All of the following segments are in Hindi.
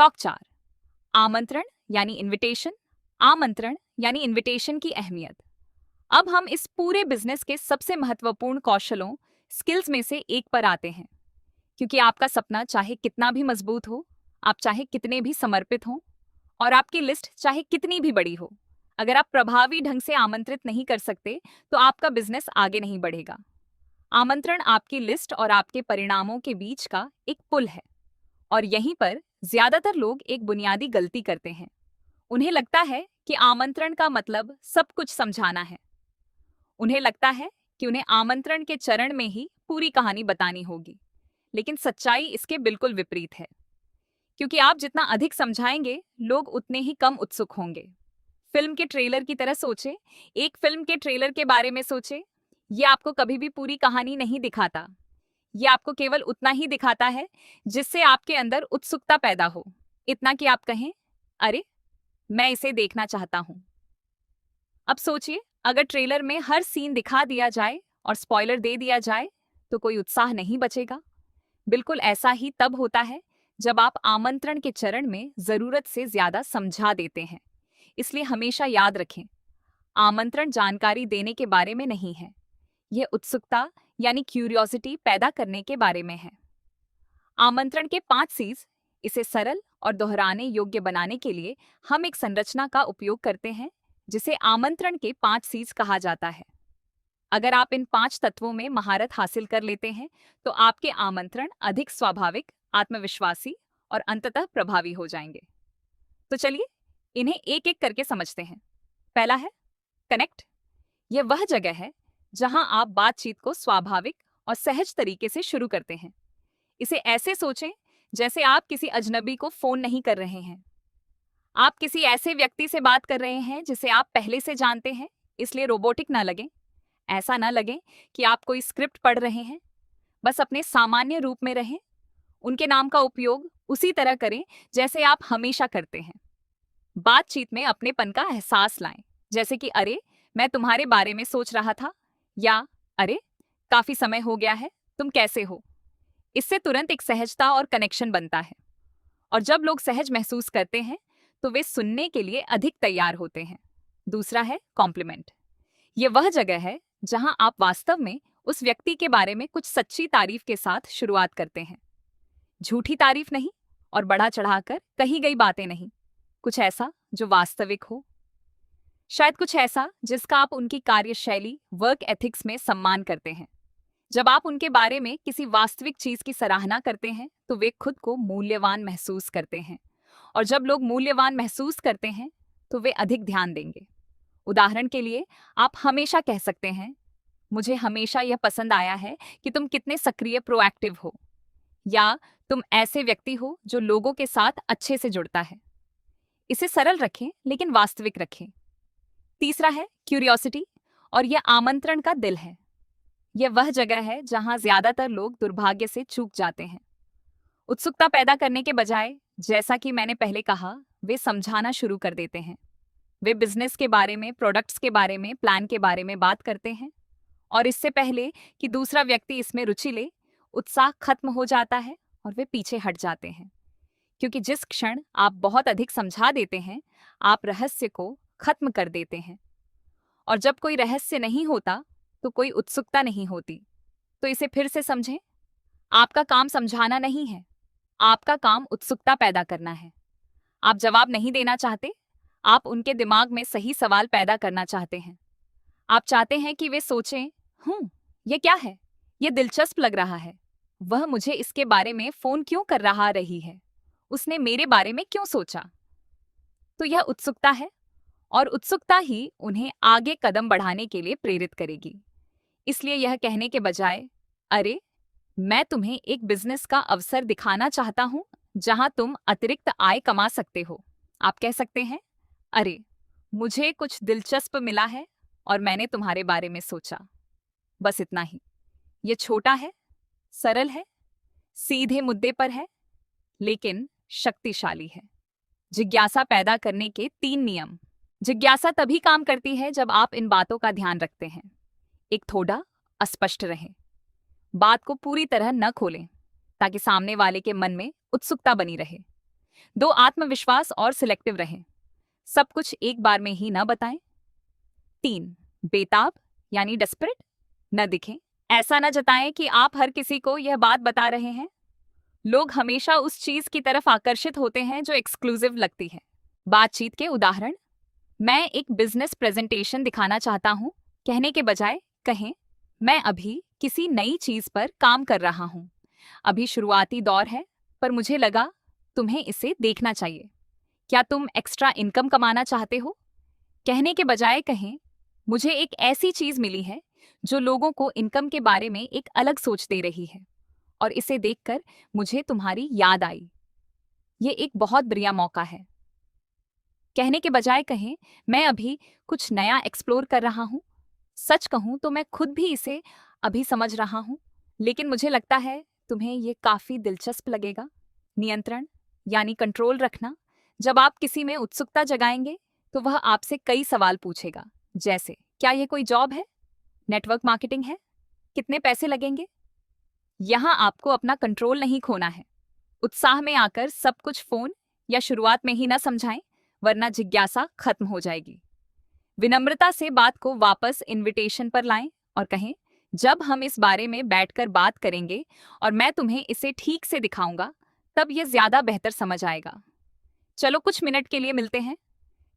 ब्लॉक 4, आमंत्रण यानी इनविटेशन, आमंत्रण यानी इनविटेशन की अहमियत। अब हम इस पूरे बिजनेस के सबसे महत्वपूर्ण कौशलों, स्किल्स में से एक पर आते हैं। क्योंकि आपका सपना चाहे कितना भी मजबूत हो, आप चाहे कितने भी समर्पित हों, और आपकी लिस्ट चाहे कितनी भी बड़ी हो, अगर आप प्रभावी ढंग से आमंत्रित नहीं कर सकते तो आपका बिजनेस आगे नहीं बढ़ेगा। आमंत्रण आपकी लिस्ट और आपके परिणामों के बीच का एक पुल है। और यहीं पर ज्यादातर लोग एक बुनियादी गलती करते हैं। उन्हें लगता है कि आमंत्रण का मतलब सब कुछ समझाना है। उन्हें लगता है कि उन्हें आमंत्रण के चरण में ही पूरी कहानी बतानी होगी। लेकिन सच्चाई इसके बिल्कुल विपरीत है। क्योंकि आप जितना अधिक समझाएंगे, लोग उतने ही कम उत्सुक होंगे। फिल्म के ट्रेलर की तरह सोचे। एक फिल्म के ट्रेलर के बारे में सोचे। ये आपको कभी भी पूरी कहानी नहीं दिखाता। ये आपको केवल उतना ही दिखाता है जिससे आपके अंदर उत्सुकता पैदा हो, इतना कि आप कहें, अरे, मैं इसे देखना चाहता हूं। अब सोचिए, अगर ट्रेलर में हर सीन दिखा दिया जाए और स्पॉइलर दे दिया जाए तो कोई उत्साह नहीं बचेगा। बिल्कुल ऐसा ही तब होता है जब आप आमंत्रण के चरण में जरूरत से ज्यादा समझा देते हैं। इसलिए हमेशा याद रखें, आमंत्रण जानकारी देने के बारे में नहीं है, यह उत्सुकता यानी क्यूरियोसिटी पैदा करने के बारे में है। आमंत्रण के 5 सीज, इसे सरल और दोहराने योग्य बनाने के लिए हम एक संरचना का उपयोग करते हैं जिसे आमंत्रण के 5 सीज कहा जाता है। अगर आप इन 5 तत्वों में महारत हासिल कर लेते हैं तो आपके आमंत्रण अधिक स्वाभाविक, आत्मविश्वासी और अंततः प्रभावी हो जाएंगे। तो चलिए इन्हें एक एक करके समझते हैं। पहला है कनेक्ट। यह वह जगह है जहां आप बातचीत को स्वाभाविक और सहज तरीके से शुरू करते हैं। इसे ऐसे सोचें जैसे आप किसी अजनबी को फोन नहीं कर रहे हैं। आप किसी ऐसे व्यक्ति से बात कर रहे हैं जिसे आप पहले से जानते हैं, इसलिए रोबोटिक ना लगे। ऐसा ना लगे कि आप कोई स्क्रिप्ट पढ़ रहे हैं। बस अपने सामान्य रूप में रहें। उनके नाम का उपयोग उसी तरह करें जैसे आप हमेशा करते हैं। बातचीत में अपनेपन का एहसास लाएं, जैसे कि अरे, मैं तुम्हारे बारे में सोच रहा था, या अरे, काफी समय हो गया है, तुम कैसे हो। इससे तुरंत एक सहजता और कनेक्शन बनता है। और जब लोग सहज महसूस करते हैं तो वे सुनने के लिए अधिक तैयार होते हैं। दूसरा है कॉम्प्लीमेंट। ये वह जगह है जहां आप वास्तव में उस व्यक्ति के बारे में कुछ सच्ची तारीफ के साथ शुरुआत करते हैं। झूठी तारीफ नहीं और बढ़ा चढ़ाकर कही गई बातें नहीं। कुछ ऐसा जो वास्तविक हो। शायद कुछ ऐसा जिसका आप उनकी कार्यशैली, वर्क एथिक्स में सम्मान करते हैं। जब आप उनके बारे में किसी वास्तविक चीज की सराहना करते हैं तो वे खुद को मूल्यवान महसूस करते हैं। और जब लोग मूल्यवान महसूस करते हैं तो वे अधिक ध्यान देंगे। उदाहरण के लिए, आप हमेशा कह सकते हैं, मुझे हमेशा यह पसंद आया है कि तुम कितने सक्रिय, प्रोएक्टिव हो, या तुम ऐसे व्यक्ति हो जो लोगों के साथ अच्छे से जुड़ता है। इसे सरल रखें लेकिन वास्तविक रखें। तीसरा है क्यूरियोसिटी, और यह आमंत्रण का दिल है। यह वह जगह है जहां ज्यादातर लोग दुर्भाग्य से चूक जाते हैं। उत्सुकता पैदा करने के बजाय, जैसा कि मैंने पहले कहा, वे समझाना शुरू कर देते हैं। वे बिजनेस के बारे में, प्रोडक्ट्स के बारे में, प्लान के बारे में बात करते हैं, और इससे पहले कि दूसरा व्यक्ति इसमें रुचि ले, उत्साह खत्म हो जाता है और वे पीछे हट जाते हैं। क्योंकि जिस क्षण आप बहुत अधिक समझा देते हैं, आप रहस्य को खत्म कर देते हैं। और जब कोई रहस्य नहीं होता तो कोई उत्सुकता नहीं होती। तो इसे फिर से समझें, आपका काम समझाना नहीं है, आपका काम उत्सुकता पैदा करना है। आप जवाब नहीं देना चाहते, आप उनके दिमाग में सही सवाल पैदा करना चाहते हैं। आप चाहते हैं कि वे सोचें, ये क्या है, ये दिलचस्प लग रहा है, वह मुझे इसके बारे में फोन क्यों कर रही है, उसने मेरे बारे में क्यों सोचा। तो यह उत्सुकता है, और उत्सुकता ही उन्हें आगे कदम बढ़ाने के लिए प्रेरित करेगी। इसलिए यह कहने के बजाय, अरे, मैं तुम्हें एक बिजनेस का अवसर दिखाना चाहता हूं जहां तुम अतिरिक्त आय कमा सकते हो, आप कह सकते हैं, अरे, मुझे कुछ दिलचस्प मिला है और मैंने तुम्हारे बारे में सोचा। बस इतना ही। यह छोटा है, सरल है, सीधे मुद्दे पर है, लेकिन शक्तिशाली है। जिज्ञासा पैदा करने के 3 नियम। जिज्ञासा तभी काम करती है जब आप इन बातों का ध्यान रखते हैं। एक, थोड़ा अस्पष्ट रहें। बात को पूरी तरह न खोलें ताकि सामने वाले के मन में उत्सुकता बनी रहे। 2. आत्मविश्वास और सिलेक्टिव रहें, सब कुछ एक बार में ही न बताएं। 3. बेताब यानी डेस्परेट न दिखें, ऐसा न जताएं कि आप हर किसी को यह बात बता रहे हैं। लोग हमेशा उस चीज की तरफ आकर्षित होते हैं जो एक्सक्लूसिव लगती है। बातचीत के उदाहरण, मैं एक बिजनेस प्रेजेंटेशन दिखाना चाहता हूं कहने के बजाय कहें, मैं अभी किसी नई चीज पर काम कर रहा हूं, अभी शुरुआती दौर है पर मुझे लगा तुम्हें इसे देखना चाहिए, क्या तुम एक्स्ट्रा इनकम कमाना चाहते हो। कहने के बजाय कहें, मुझे एक ऐसी चीज मिली है जो लोगों को इनकम के बारे में एक अलग सोच दे रही है और इसे देखकर मुझे तुम्हारी याद आई, ये एक बहुत बढ़िया मौका है। कहने के बजाय कहें, मैं अभी कुछ नया एक्सप्लोर कर रहा हूं, सच कहूं तो मैं खुद भी इसे अभी समझ रहा हूं, लेकिन मुझे लगता है तुम्हें ये काफी दिलचस्प लगेगा। नियंत्रण यानी कंट्रोल रखना, जब आप किसी में उत्सुकता जगाएंगे तो वह आपसे कई सवाल पूछेगा, जैसे क्या ये कोई जॉब है, नेटवर्क मार्केटिंग है, कितने पैसे लगेंगे। यहां आपको अपना कंट्रोल नहीं खोना है। उत्साह में आकर सब कुछ फोन या शुरुआत में ही न समझाएं, वरना जिज्ञासा खत्म हो जाएगी। विनम्रता से बात को वापस इनविटेशन पर लाएं और कहें, जब हम इस बारे में बैठकर बात करेंगे और मैं तुम्हें इसे ठीक से दिखाऊंगा, तब यह ज्यादा बेहतर समझ आएगा। चलो कुछ मिनट के लिए मिलते हैं।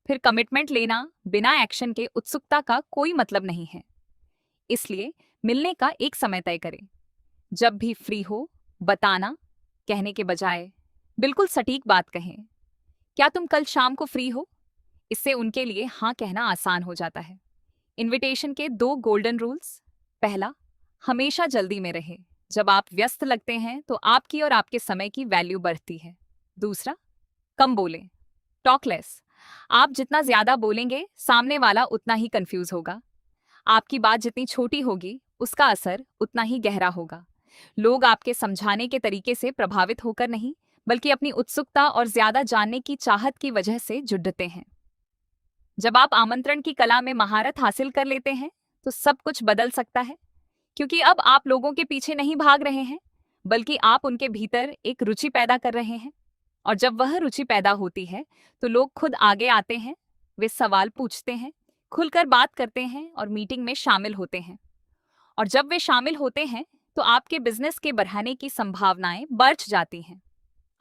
फिर कमिटमेंट लेना बिना एक्शन के उत्सुकता का कोई मतलब नहीं है, इसलिए मिलने का एक समय तय करें। जब भी फ्री हो बताना कहने के बजाय बिल्कुल सटीक बात कहें, क्या तुम कल शाम को फ्री हो। इससे उनके लिए हाँ कहना आसान हो जाता है। इनविटेशन के 2 गोल्डन रूल्स। पहला, हमेशा जल्दी में रहे, जब आप व्यस्त लगते हैं तो आपकी और आपके समय की वैल्यू बढ़ती है। दूसरा, कम बोलें, टॉक लेस, आप जितना ज्यादा बोलेंगे सामने वाला उतना ही कंफ्यूज होगा। आपकी बात जितनी छोटी होगी उसका असर उतना ही गहरा होगा। लोग आपके समझाने के तरीके से प्रभावित होकर नहीं, बल्कि अपनी उत्सुकता और ज्यादा जानने की चाहत की वजह से जुड़ते हैं। जब आप आमंत्रण की कला में महारत हासिल कर लेते हैं तो सब कुछ बदल सकता है, क्योंकि अब आप लोगों के पीछे नहीं भाग रहे हैं, बल्कि आप उनके भीतर एक रुचि पैदा कर रहे हैं। और जब वह रुचि पैदा होती है तो लोग खुद आगे आते हैं, वे सवाल पूछते हैं, खुलकर बात करते हैं और मीटिंग में शामिल होते हैं। और जब वे शामिल होते हैं तो आपके बिजनेस के बढ़ाने की संभावनाएं बढ़ जाती हैं।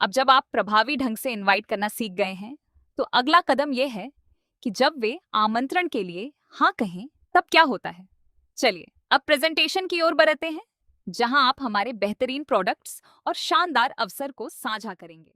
अब जब आप प्रभावी ढंग से इनवाइट करना सीख गए हैं तो अगला कदम यह है कि जब वे आमंत्रण के लिए हाँ कहें तब क्या होता है। चलिए अब प्रेजेंटेशन की ओर बढ़ते हैं, जहां आप हमारे बेहतरीन प्रोडक्ट्स और शानदार अवसर को साझा करेंगे।